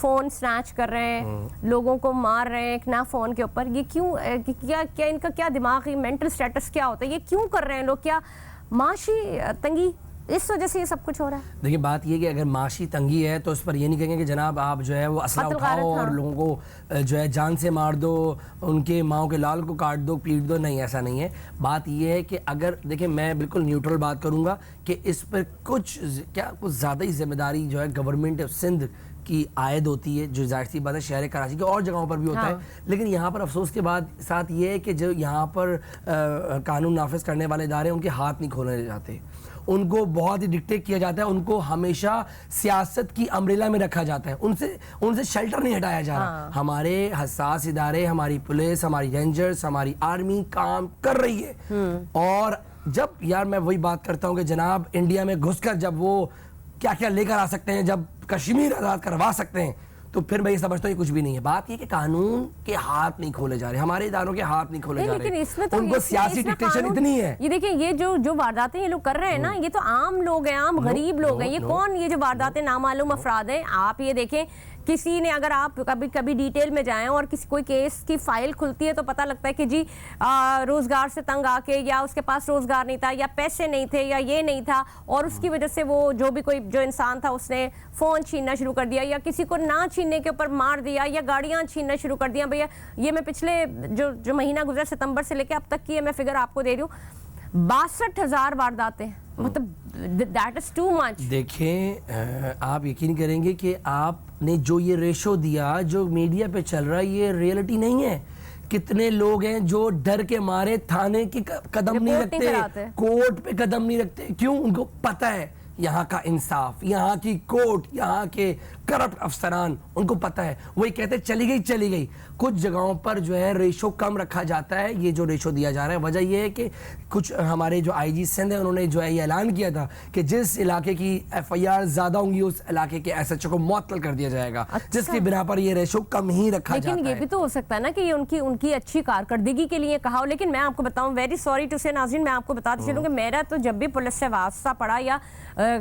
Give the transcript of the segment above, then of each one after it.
Phone snatch کر رہے ہیں, لوگوں کو مار رہے ہیں ایک نہ فون کے اوپر. یہ کیوں, کیا ان کا کیا دماغی مینٹل سٹیٹس کیا ہوتا ہے, یہ کیوں کر رہے ہیں لوگ؟ کیا معاشی تنگی اس وجہ سے یہ سب کچھ ہو رہا ہے؟ دیکھیں بات یہ کہ اگر معاشی تنگی ہے تو اس پر یہ نہیں کہیں گے کہ جناب آپ جو ہے وہ اسلحہ اٹھاؤ اور لوگوں کو جو ہے جان سے مار دو, ان کے ماؤں کے لال کو کاٹ دو, پیٹ دو. نہیں, ایسا نہیں ہے. بات یہ ہے کہ اگر دیکھیں میں بالکل نیوٹرل بات کروں گا کہ اس پر کچھ زیادہ ہی ذمہ داری جو ہے گورنمنٹ سندھ کی عائد ہوتی ہے, جو ظاہر سی بات ہے شہر کراچی کے اور جگہوں پر بھی ہوتا ہے. لیکن یہاں پر افسوس کے ساتھ یہ ہے کہ جو یہاں پر قانون نافذ کرنے والے ادارے ہیں ان کے ہاتھ نہیں کھولنے جاتے, ان کو بہت ہی ڈکٹیٹ کیا جاتا ہے, ان کو ہمیشہ سیاست کی امبریلا میں رکھا جاتا ہے, ان سے شیلٹر نہیں ہٹایا جا رہا. ہمارے حساس ادارے, ہماری پولیس, ہماری رینجرز, ہماری آرمی کام کر رہی ہے. اور جب یار میں وہی بات کرتا ہوں کہ جناب انڈیا میں گھس کر جب وہ کیا کیا لے کر آ سکتے ہیں, جب کشمیر آزاد کروا سکتے ہیں, تو پھر میں یہ سمجھتا ہوں یہ کچھ بھی نہیں ہے. بات یہ کہ قانون کے ہاتھ نہیں کھولے جا رہے, ہمارے اداروں کے ہاتھ نہیں کھولے جا رہے, ان کو سیاسی ڈکٹیشن اتنی ہے. یہ دیکھیں یہ جو وارداتیں یہ لوگ کر رہے ہیں نا, یہ تو عام لوگ ہیں, عام غریب لوگ ہیں. یہ کون, یہ جو وارداتیں نامعلوم افراد ہیں. آپ یہ دیکھیں کسی نے, اگر آپ کبھی ڈیٹیل میں جائیں اور کوئی کیس کی فائل کھلتی ہے تو پتہ لگتا ہے کہ جی روزگار سے تنگ آ کے, یا اس کے پاس روزگار نہیں تھا, یا پیسے نہیں تھے, یا یہ نہیں تھا, اور اس کی وجہ سے وہ جو انسان تھا اس نے فون چھیننا شروع کر دیا, یا کسی کو نہ چھیننے کے اوپر مار دیا, یا گاڑیاں چھیننا شروع کر دیا. بھیا یہ میں پچھلے جو مہینہ گزرا ستمبر سے لے کے اب تک کی میں فگر آپ کو دے رہی ہوں, 62,000 وارداتیں. مطلب that is too much. دیکھیں آپ یقین کریں گے کہ آپ نے جو یہ ریشو دیا جو میڈیا پہ چل رہا ہے یہ ریئلٹی نہیں ہے. کتنے لوگ ہیں جو ڈر کے مارے تھانے کی قدم نہیں رکھتے, کورٹ پہ قدم نہیں رکھتے. کیوں؟ ان کو پتہ ہے یہاں کا انصاف, یہاں کی کورٹ, یہاں کے کرپٹ افسران, ان کو پتہ ہے. وہی کہتے چلی گئی. کچھ جگہوں پر جو ہے ریشو کم رکھا جاتا ہے. یہ جو ریشو دیا جا رہا ہے وجہ یہ ہے کہ کچھ ہمارے جو آئی جی سندھ ہیں انہوں نے جو ہے یہ اعلان کیا تھا کہ جس علاقے کی ایف آئی آر زیادہ ہوں گی اس علاقے کے ایس ایچ او کو معطل کر دیا جائے گا, جس کی بنا پر یہ ریشو کم ہی رکھا جاتا ہے. لیکن یہ بھی تو ہو سکتا ہے نا کہ یہ ان کی اچھی کارکردگی کے لیے کہا ہو. لیکن میں آپ کو بتاؤں, ویری سوری ٹو سے ناظرین, میں آپ کو بتاتی چلوں کہ میرا تو جب بھی پولیس سے واسطہ پڑا یا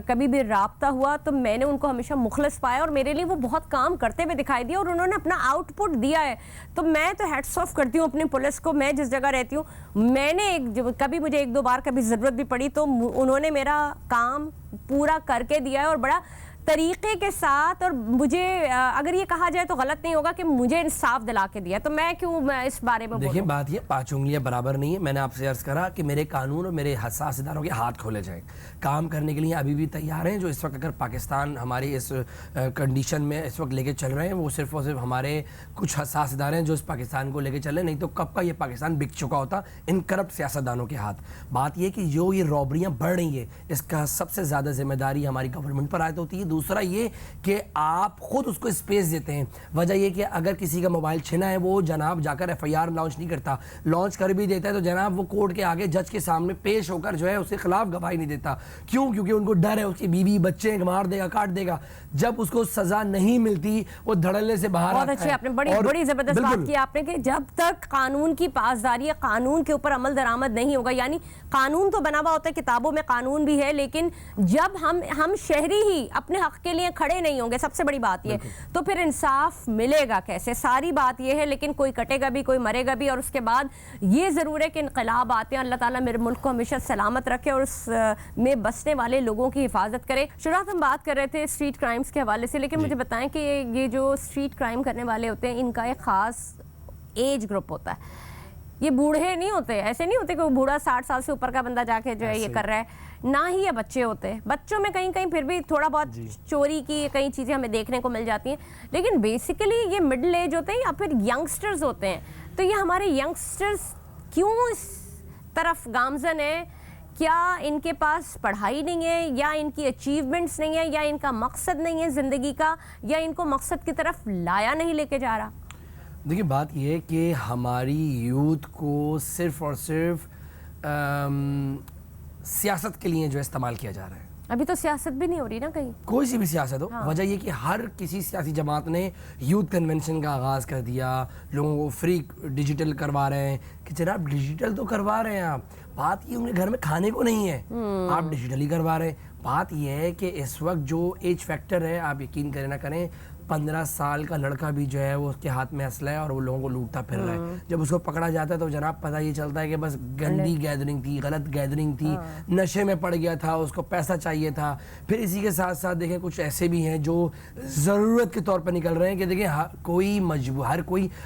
کبھی بھی رابطہ ہوا تو میں نے ان کو ہمیشہ مخلص پایا, اور میرے لیے وہ بہت کام کرتے ہوئے دکھائی دیا, اور انہوں نے اپنا آؤٹ پٹ دیا ہے. تو میں تو ہیٹس آف کرتی ہوں اپنی پولیس کو. میں جس جگہ رہتی ہوں, میں نے کبھی مجھے 1-2 بار کبھی ضرورت بھی پڑی تو انہوں نے میرا کام پورا کر کے دیا ہے, اور بڑا طریقے کے ساتھ. اور مجھے اگر یہ کہا جائے تو غلط نہیں ہوگا کہ مجھے انصاف دلا کے دیا, تو میں کیوں اس بارے میں دیکھیں بات یہ 5 انگلیاں برابر نہیں ہے. میں نے آپ سے عرض کرا کہ میرے قانون اور میرے حساس اداروں کے ہاتھ کھولے جائیں, کام کرنے کے لیے ابھی بھی تیار ہیں. جو اس وقت اگر پاکستان ہماری اس کنڈیشن میں اس وقت لے کے چل رہے ہیں وہ صرف اور صرف ہمارے کچھ حساس ادارے ہیں جو اس پاکستان کو لے کے چل رہے ہیں, نہیں تو کب کا یہ پاکستان بک چکا ہوتا ان کرپٹ سیاستدانوں کے ہاتھ. بات یہ کہ جو یہ رابریاں بڑھ رہی ہیں اس کا سب سے زیادہ ذمہ داری ہماری گورنمنٹ پر عائد ہوتی ہے. دوسرا یہ کہ آپ خود اس کو اسپیس دیتے ہیں. وجہ یہ کہ اگر کسی کا موبائل چھنا ہے وہ جناب جا کر ایف آئی آر لانچ نہیں کرتا, لانچ کر بھی دیتا ہے تو جناب وہ کورٹ کے آگے جج کے سامنے پیش ہو کر جو ہے اس کے خلاف گواہی نہیں دیتا. کیوں؟ کیونکہ ان کو ڈر ہے اس کی بیوی بچے مار دے گا, کاٹ دے گا. جب اس کو سزا نہیں ملتی وہ دھڑلے سے باہر آتا ہے. بہت اچھے, آپ نے بڑی زبردست بات کی آپ نے کہ جب تک قانون کی پاسداری یا قانون کے اوپر عمل درآمد نہیں ہوگا, یعنی قانون تو بنا ہوا ہوتا ہے, کتابوں میں قانون بھی ہے, لیکن جب ہم شہری ہی اپنے حق کے لیے کھڑے نہیں ہوں گے, سب سے بڑی بات یہ, تو پھر انصاف ملے گا کیسے؟ ساری بات یہ ہے. لیکن کوئی کٹے گا بھی, کوئی مرے گا بھی, اور اس کے بعد یہ ضرور ہے کہ انقلاب آتے ہیں. اللہ تعالیٰ میرے ملک کو ہمیشہ سلامت رکھے اور اس میں بسنے والے لوگوں کی حفاظت کرے. شجاعت, ہم بات کر رہے تھے اسٹریٹ کرائمز کے حوالے سے, لیکن مجھے بتائیں کہ یہ جو اسٹریٹ کرائم کرنے والے ہوتے ہیں ان کا ایک خاص ایج گروپ ہوتا ہے. یہ بوڑھے نہیں ہوتے, ایسے نہیں ہوتے کہ وہ بوڑھا 60 سال سے اوپر کا بندہ جا کے جو ہے یہ کر رہا ہے, نہ ہی یہ بچے ہوتے ہیں. بچوں میں کہیں پھر بھی تھوڑا بہت چوری کی کئی چیزیں ہمیں دیکھنے کو مل جاتی ہیں, لیکن بیسیکلی یہ مڈل ایج ہوتے ہیں یا پھر ینگسٹرز ہوتے ہیں. تو یہ ہمارے ینگسٹرز کیوں اس طرف گامزن ہیں؟ کیا ان کے پاس پڑھائی نہیں ہے, یا ان کی اچیومنٹس نہیں ہے, یا ان کا مقصد نہیں ہے زندگی کا, یا ان کو مقصد کی طرف لایا نہیں لے کے جا رہا؟ دیکھیں بات یہ ہے کہ ہماری یوتھ کو صرف اور صرف سیاست کے لیے جو استعمال کیا جا رہا ہے. ابھی تو سیاست بھی نہیں ہو رہی نا کہیں, کوئی سی بھی سیاست ہو. وجہ یہ کہ ہر کسی سیاسی جماعت نے یوتھ کنونشن کا آغاز کر دیا, لوگوں کو فری ڈیجیٹل کروا رہے ہیں کہ جناب ڈیجیٹل تو کروا رہے ہیں آپ, بات یہ ان کے گھر میں کھانے کو نہیں ہے, آپ ڈیجیٹلی کروا رہے ہیں. بات یہ ہے کہ اس وقت جو ایج فیکٹر ہے, آپ یقین کریں نہ کریں, 15 سال کا لڑکا بھی جو ہے وہ اس کے ہاتھ میں اسلحہ ہے اور وہ لوگوں کو لوٹتا پھر رہا ہے. جب اس کو پکڑا جاتا ہے تو جناب پتہ یہ چلتا ہے کہ بس گندی گیدرنگ تھی, غلط گیدرنگ تھی, نشے میں پڑ گیا تھا, اس کو پیسہ چاہیے تھا. پھر اسی کے ساتھ ساتھ دیکھیں کچھ ایسے بھی ہیں جو ضرورت کے طور پر نکل رہے ہیں کہ دیکھیں ہر کوئی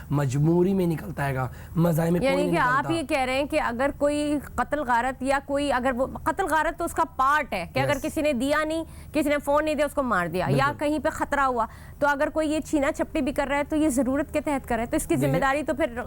مجبوری میں نکلتا ہے گا, مزاح میں کوئی نہیں یعنی کہ نکلتا. آپ یہ کہہ رہے ہیں کہ اگر کوئی قتل غارت یا کوئی اگر وہ قتل غارت تو اس کا پارٹ ہے کہ اگر کسی نے دیا نہیں, کسی نے فون نہیں دیا, اس کو مار دیا, یا کہیں پہ خطرہ ہوا, تو اگر کوئی یہ چھینا چھپٹی بھی کر رہا ہے تو یہ ضرورت کے تحت کر رہا ہے, تو اس کی ذمہ داری تو پھر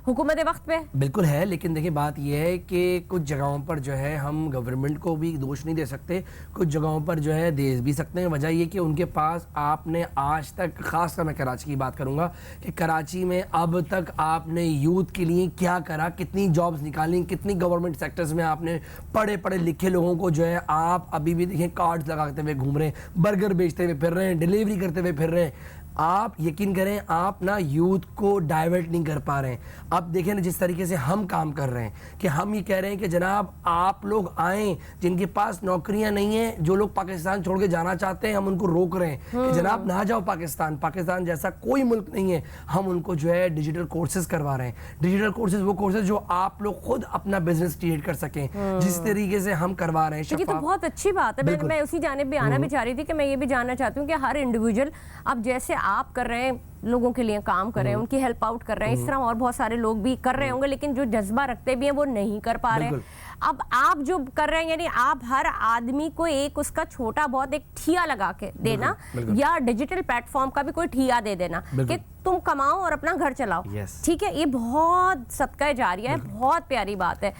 حکومت وقت پہ بالکل ہے. لیکن دیکھیں بات یہ ہے کہ کچھ جگہوں پر جو ہے ہم گورنمنٹ کو بھی دوش نہیں دے سکتے, کچھ جگہوں پر جو ہے دے بھی سکتے ہیں. وجہ یہ کہ ان کے پاس آپ نے آج تک, خاص کر میں کراچی کی بات کروں گا, کہ کراچی میں اب تک آپ نے یوتھ کے لیے کیا کرا, کتنی جابز نکالیں, کتنی گورنمنٹ سیکٹرز میں آپ نے پڑھے لکھے لوگوں کو جو ہے آپ ابھی بھی دیکھیں کارڈز لگاتے ہوئے گھوم رہے ہیں, برگر بیچتے ہوئے پھر رہے ہیں, ڈیلیوری کرتے ہوئے پھر رہے ہیں. آپ یقین کریں آپ نا یوتھ کو ڈائیورٹ نہیں کر پا رہے ہیں. اب دیکھیں نا جس طریقے سے ہم کام کر رہے ہیں کہ ہم یہ کہہ رہے ہیں کہ جناب آپ لوگ آئیں, جن کے پاس نوکریاں نہیں ہیں, جو لوگ پاکستان چھوڑ کے جانا چاہتے ہیں, ہم ان کو روک رہے ہیں کہ جناب نہ جاؤ پاکستان جیسا کوئی ملک نہیں ہے. ہم ان کو جو ہے ڈیجیٹل کورسز کروا رہے ہیں, ڈیجیٹل کورسز وہ کورسز جو آپ لوگ خود اپنا بزنس کریٹ کر سکیں, جس طریقے سے ہم کروا رہے ہیں. یہ تو بہت اچھی بات ہے. میں اسی جانب بھی آنا بھی چاہ رہی تھی کہ میں یہ بھی جاننا چاہتی ہوں کہ ہر انڈیویجول اب جیسے آپ کر رہے ہیں, لوگوں کے لیے کام کر رہے ہیں, ان کی ہیلپ آؤٹ کر رہے ہیں, اس طرح اور بہت سارے لوگ بھی کر رہے ہوں گے, لیکن جو جذبہ رکھتے بھی ہیں وہ نہیں کر پا رہے ہیں. اب آپ جو کر رہے ہیں یعنی آپ ہر آدمی کو ایک اس کا چھوٹا بہت ایک ٹھیا لگا کے دینا, یا ڈیجیٹل پلیٹ فارم کا بھی کوئی ٹھیا دے دینا کہ تم کماؤ اور اپنا گھر چلاؤ. ٹھیک ہے, یہ بہت صدقہ جاریہ ہے, بہت پیاری بات ہے.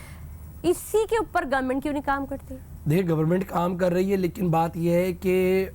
اسی کے اوپر گورنمنٹ کیوں نہیں کام کرتی؟ دیکھیں گورنمنٹ کام کر رہی ہے, لیکن بات یہ ہے کہ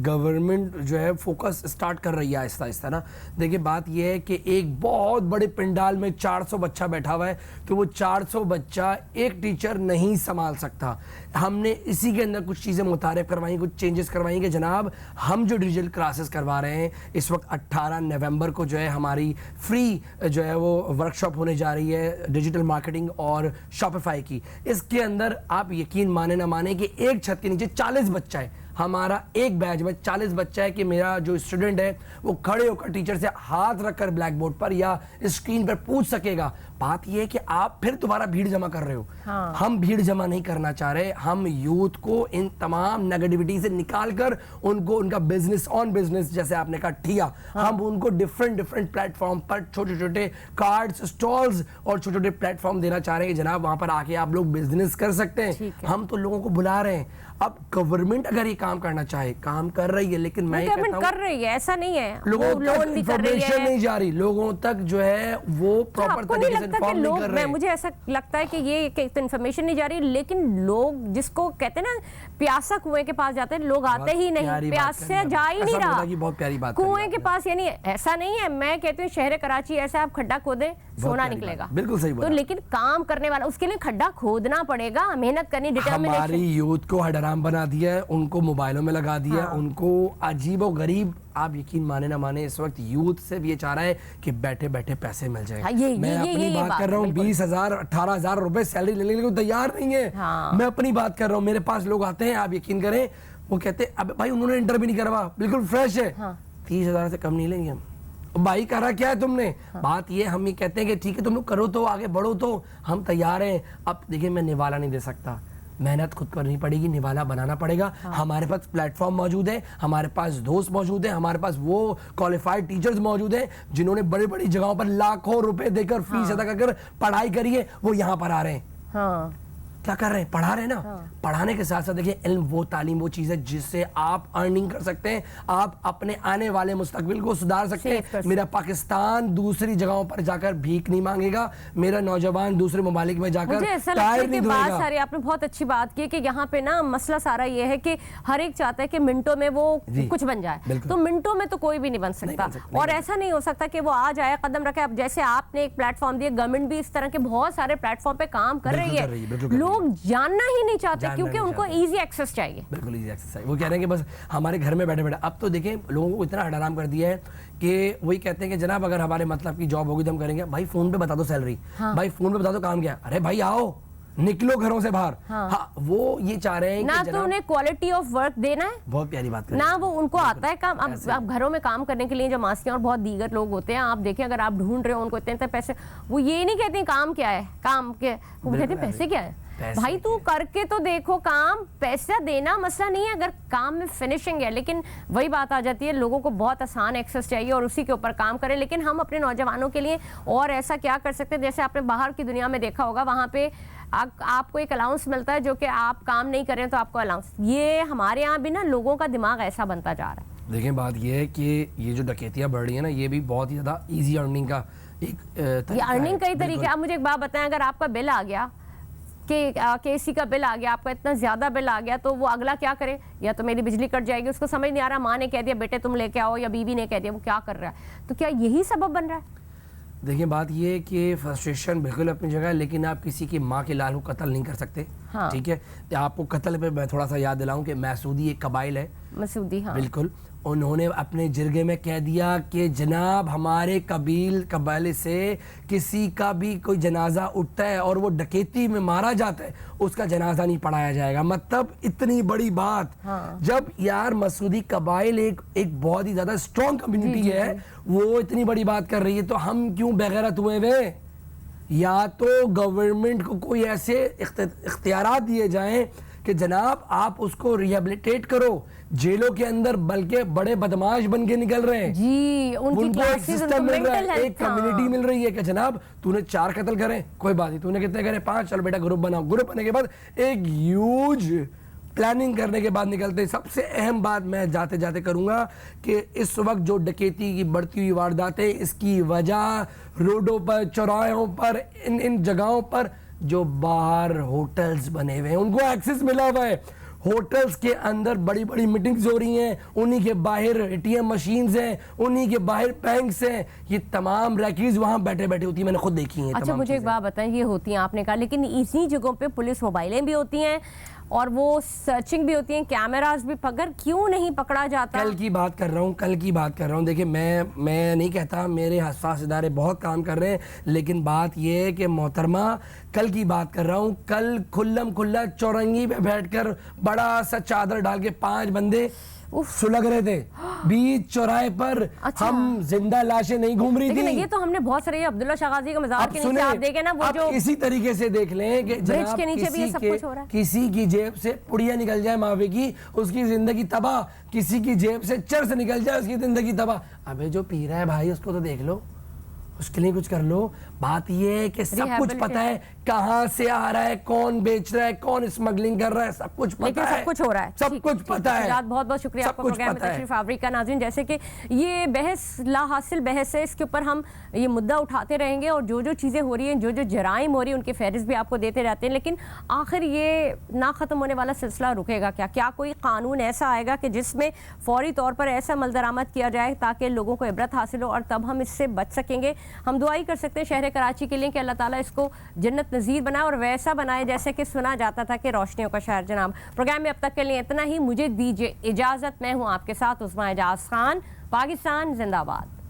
گورنمنٹ جو ہے فوکس اسٹارٹ کر رہی ہے آہستہ آہستہ نا. دیکھیں بات یہ ہے کہ ایک بہت بڑے پنڈال میں 400 بچہ بیٹھا ہوا ہے, تو وہ 400 بچہ ایک ٹیچر نہیں سنبھال سکتا. ہم نے اسی کے اندر کچھ چیزیں متعارف کروائیں, کچھ چینجز کروائیں کہ جناب ہم جو ڈیجیٹل کلاسز کروا رہے ہیں اس وقت 18 نومبر کو جو ہے ہماری فری جو ہے وہ ورکشاپ ہونے جا رہی ہے ڈیجیٹل مارکیٹنگ اور شاپیفائی کی. اس کے اندر آپ یقین مانے نہ مانے کہ ایک چھت کے نیچے 40 بچہ ہے. ہمارا ایک بیچ میں 40 بچہ ہے کہ میرا جو اسٹوڈنٹ ہے وہ کھڑے ہو کر ٹیچر سے ہاتھ رکھ کر بلیک بورڈ پر یا اسکرین پر پوچھ سکے گا. بات یہ ہے کہ آپ پھر دوبارہ بھیڑ جمع کر رہے ہو. ہم بھیڑ جمع نہیں کرنا چاہ رہے, ہم یوتھ کو ان تمام نیگیٹیوٹی سے نکال کر ان کو ان کا بزنس آن بزنس جیسے آپ نے کہا ٹھیا, ہم ان کو ڈفرنٹ پلیٹ فارم پر چھوٹے چھوٹے کارڈز, اسٹالز اور چھوٹے چھوٹے پلیٹ فارم دینا چاہ رہے ہیں کہ جناب وہاں پر آ کے آپ لوگ بزنس کر سکتے ہیں. ہم تو لوگوں کو بلا رہے ہیں. اب گورنمنٹ اگر یہ کام کرنا چاہے کام کر رہی ہے, لیکن میں کہتا ہوں کر رہی ہے, ایسا نہیں ہے لوگوں تک انفارمیشن نہیں جا رہی, لوگوں تک جو ہے وہ پراپر طریقے سے انفارم نہیں کر رہے. مجھے ایسا لگتا ہے کہ یہ انفارمیشن نہیں جا رہی, لیکن لوگ جس کو کہتے ہیں نا پیاسا کنویں کے پاس جاتے ہیں, لوگ آتے ہی نہیں, پیاس سے جا ہی نہیں رہا. بہت پیاری بات کنویں کے پاس, یعنی ایسا نہیں ہے. میں کہتی ہوں شہر کراچی ایسا آپ کھڈا کھودیں سونا نکلے گا. بالکل صحیح بات. تو لیکن کام کرنے والا اس کے لیے کھڈا کھودنا پڑے گا, محنت کرنی, ڈٹرمنیشن. ہماری یوتھ کو حرام بنا دیا ہے, ان کو موبائلوں میں لگا دیا, ان کو عجیب و غریب. آپ یقین مانے نہ مانے اس وقت یوتھ سے بھی یہ چاہ رہا ہے کہ بیٹھے بیٹھے پیسے مل جائیں. میں اپنی بات کر رہا ہوں, 20,000 18,000 روپے سیلری لینے کے لیے تیار نہیں ہے. میں اپنی بات کر رہا ہوں, میرے پاس لوگ آتے ہیں, آپ یقین کریں, وہ کہتے ہیں اب بھائی انہوں نے انٹر بھی نہیں کروا, بالکل فریش ہے, 30,000 سے کم نہیں لیں گے ہم. بھائی کرا کیا ہے تم نے؟ بات یہ ہم یہ کہتے ہیں کہ ٹھیک ہے تم لوگ کرو تو آگے بڑھو تو ہم تیار ہیں. اب دیکھیں میں نوالا نہیں دے سکتا, محنت خود کرنی پڑے گی, نوالا بنانا پڑے گا. ہمارے پاس پلیٹ فارم موجود ہے, ہمارے پاس دوست موجود ہیں, ہمارے پاس وہ کوالیفائڈ ٹیچرز موجود ہیں جنہوں نے بڑی بڑی جگہوں پر لاکھوں روپے دے کر فیس ادا کر پڑھائی کری ہے, وہ یہاں پر آ رہے ہیں. کیا کر رہے ہیں؟ پڑھا رہے ہیں نا. پڑھانے کے ساتھ ساتھ دیکھیں علم وہ تعلیم وہ چیز ہے جس سے آپ ارننگ کر سکتے ہیں, آپ اپنے آنے والے مستقبل کو سدھار سکتے ہیں. میرا پاکستان دوسری جگہوں پر جا کر بھیک نہیں مانگے گا, میرا نوجوان دوسرے ممالک میں جا کر ٹائر نہیں دھوئے گا. آپ نے بہت اچھی بات کی کہ یہاں پہ نا مسئلہ سارا یہ ہے کہ ہر ایک چاہتا ہے کہ منٹوں میں وہ کچھ بن جائے, تو منٹوں میں تو کوئی بھی نہیں بن سکتا. اور ایسا نہیں ہو سکتا کہ وہ آ جائے قدم رکھے. اب جیسے آپ نے ایک پلیٹ فارم دیا, گورنمنٹ بھی اس طرح کے بہت سارے پلیٹ فارم پہ کام کر رہی ہے. لوگ جاننا ہی نہیں چاہتے کیونکہ ان کو ایزی ایکسس چاہیے. بالکل ایزی ایکسس چاہیے. وہ کہہ رہے ہیں کہ بس ہمارے گھر میں بیٹھے بیٹھے. اب تو دیکھیں لوگوں کو اتنا حرام کر دیا ہے کہ وہی کہتے ہیں کہ جناب اگر ہمارے مطلب کی جاب ہوگی تو ہم کریں گے. بھائی فون پہ بتا دو سیلری, بھائی فون پہ بتا دو کام کیا. ارے بھائی آؤ, نکلو گھروں سے باہر. ہاں وہ یہ چاہ رہے ہیں نہ تو انہیں کوالٹی آف ورک دینا ہے, بہت پیاری بات نہ وہ ان کو آتا ہے کام. اب گھروں میں کام کرنے کے لیے جو ماسیاں اور بہت دیگر لوگ ہوتے ہیں, آپ دیکھیں اگر آپ ڈھونڈ رہے ہو ان کو اتنے پیسے, وہ یہ نہیں کہتے ہیں کام کیا ہے, کام کے وہ کہتے ہیں پیسے کیا ہے. بھائی تو کر کے تو دیکھو کام, پیسہ دینا مسئلہ نہیں ہے اگر کام میں فنشنگ ہے. لیکن وہی بات آ جاتی ہے, لوگوں کو بہت آسان ایکسس چاہیے اور اسی کے اوپر کام کریں. لیکن ہم اپنے نوجوانوں کے لیے اور ایسا کیا کر سکتے ہیں, جیسے آپ نے باہر کی دنیا میں دیکھا ہوگا, وہاں پہ آپ کو ایک الاؤنس ملتا ہے جو کہ آپ کام نہیں کریں تو آپ کو الاؤنس. یہ ہمارے یہاں بھی نا لوگوں کا دماغ ایسا بنتا جا رہا ہے. دیکھیں بات یہ ہے کہ یہ جو ڈکیتیاں بڑھ رہی ہیں نا, یہ بھی بہت ہی زیادہ ایزی ارننگ کا ایک یہ ارننگ کئی طریقے. آپ مجھے ایک بات بتائیں, اگر آپ کا بل آ گیا کہ KC کا بل آ گیا, آپ کا اتنا زیادہ بل آ گیا, تو وہ اگلا کیا کرے, یا تو میری بجلی کٹ جائے گی, اس کو سمجھ نہیں آ رہا, ماں نے کہہ دیا بیٹے تم لے کے آؤ, یا بیوی نے کہہ دیا, وہ کیا کر رہا ہے. تو کیا یہی سبب بن رہا ہے؟ دیکھیں بات یہ ہے کہ فرسٹریشن بالکل اپنی جگہ ہے, لیکن آپ کسی کی ماں کے لال کو قتل نہیں کر سکتے. ٹھیک ہے, آپ کو قتل پہ میں تھوڑا سا یاد دلاؤں کہ مسعودی ایک قبائل ہے, مسعودی, ہاں بالکل, انہوں نے اپنے جرگے میں کہہ دیا کہ جناب ہمارے قبائل سے کسی کا بھی کوئی جنازہ اٹھتا ہے اور وہ ڈکیتی میں مارا جاتا ہے, اس کا جنازہ نہیں پڑھایا جائے گا. مطلب اتنی بڑی بات, جب یار مسعودی قبائل ایک بہت ہی زیادہ اسٹرانگ کمیونٹی ہے, وہ اتنی بڑی بات کر رہی ہے, تو ہم کیوں بغیرت ہوئے ہوئے؟ یا تو گورنمنٹ کو کوئی ایسے اختیارات دیے جائیں کہ جناب آپ اس کو ریہیبلیٹیٹ کرو. جیلوں کے اندر بلکہ بڑے بدماش بن کے نکل رہے ہیں جی, ان کو کی ایک سسٹم مل رہا ہے, ایک کمیونٹی مل رہی ہے کہ جناب تو نے 4 قتل کرے, کوئی بات نہیں, تو نے کتنے کرے 5, چل بیٹا گروپ بناؤ. گروپ بننے کے بعد ایک ہیوج پلاننگ کرنے کے بعد نکلتے. سب سے اہم بات میں جاتے جاتے کروں گا کہ اس وقت جو ڈکیتی کی بڑھتی ہوئی وارداتیں, اس کی وجہ روڈوں پر, چوراہوں پر, ان جگہوں پر جو باہر ہوٹلز بنے ہوئے ہیں, ان کو ایکسس ملا ہوا ہے. ہوٹلز کے اندر بڑی بڑی میٹنگز ہو رہی ہیں, انہی کے باہر ATM مشینز ہیں, انہی کے باہر بینکس ہیں, یہ تمام ریکیز وہاں بیٹھے بیٹھے ہوتی ہیں, میں نے خود دیکھی ہیں. اچھا مجھے ایک بات بتائیں, یہ ہوتی ہیں آپ نے کہا, لیکن اسی جگہوں پہ پولیس موبائلیں بھی ہوتی ہیں اور وہ سرچنگ بھی ہوتی ہیں, کیمراز بھی, پکڑ کیوں نہیں پکڑا جاتا؟ کل کی بات کر رہا ہوں. دیکھیں میں نہیں کہتا, میرے حساس ادارے بہت کام کر رہے ہیں, لیکن بات یہ ہے کہ محترمہ کل کی بات کر رہا ہوں, کل کھلم کھلا چورنگی پہ بیٹھ کر بڑا سا چادر ڈال کے 5 بندے سلگ رہے تھے بیچ چوراہے پر. ہم زندہ لاشیں نہیں گھوم رہی تھی. یہ تو ہم نے بہت سارے, عبداللہ شاہ غازی کا مزار کے نیچے آپ دیکھیں نا, وہ جو اسی طریقے سے دیکھ لیں کہ برج کے نیچے بھی یہ سب کچھ ہو رہا ہے. کسی کی جیب سے پڑیا نکل جائے معافی کی, اس کی زندگی تباہ. کسی کی جیب سے چرس نکل جائے, اس کی زندگی تباہ. ابے جو پی رہا ہے بھائی, اس کو تو دیکھ لو, اس کے لیے کچھ کر لو. بات یہ ہے کہ سب کچھ پتہ ہے کہاں سے آ رہا ہے, کون بیچ رہا ہے, کون اسمگلنگ کر رہا ہے, سب کچھ پتہ ہے, سب کچھ ہو رہا ہے, سب کچھ پتہ ہے. بہت بہت شکریہ آپ کا پروگرام میں تشریف آوری کا. ناظرین, جیسے کہ یہ بحث لا حاصل بحث ہے, اس کے اوپر ہم یہ مدعا اٹھاتے رہیں گے, اور جو چیزیں ہو رہی ہیں, جو جرائم ہو رہی ہیں, ان کی فہرست بھی آپ کو دیتے رہتے ہیں. لیکن آخر یہ نہ ختم ہونے والا سلسلہ رکے گا کیا کوئی قانون ایسا آئے گا کہ جس میں فوری طور پر ایسا عمل درآمد کیا جائے تاکہ لوگوں کو عبرت حاصل ہو, اور تب ہم اس سے بچ سکیں گے. ہم دعائی کر سکتے ہیں شہر کراچی کے لیے کہ اللہ تعالیٰ اس کو جنت نظیر بنائے اور ویسا بنائے جیسے کہ سنا جاتا تھا کہ روشنیوں کا شہر. جناب, پروگرام میں اب تک کے لیے اتنا ہی. مجھے دیجیے اجازت. میں ہوں آپ کے ساتھ عظمیٰ اعجاز خان. پاکستان زندہ باد.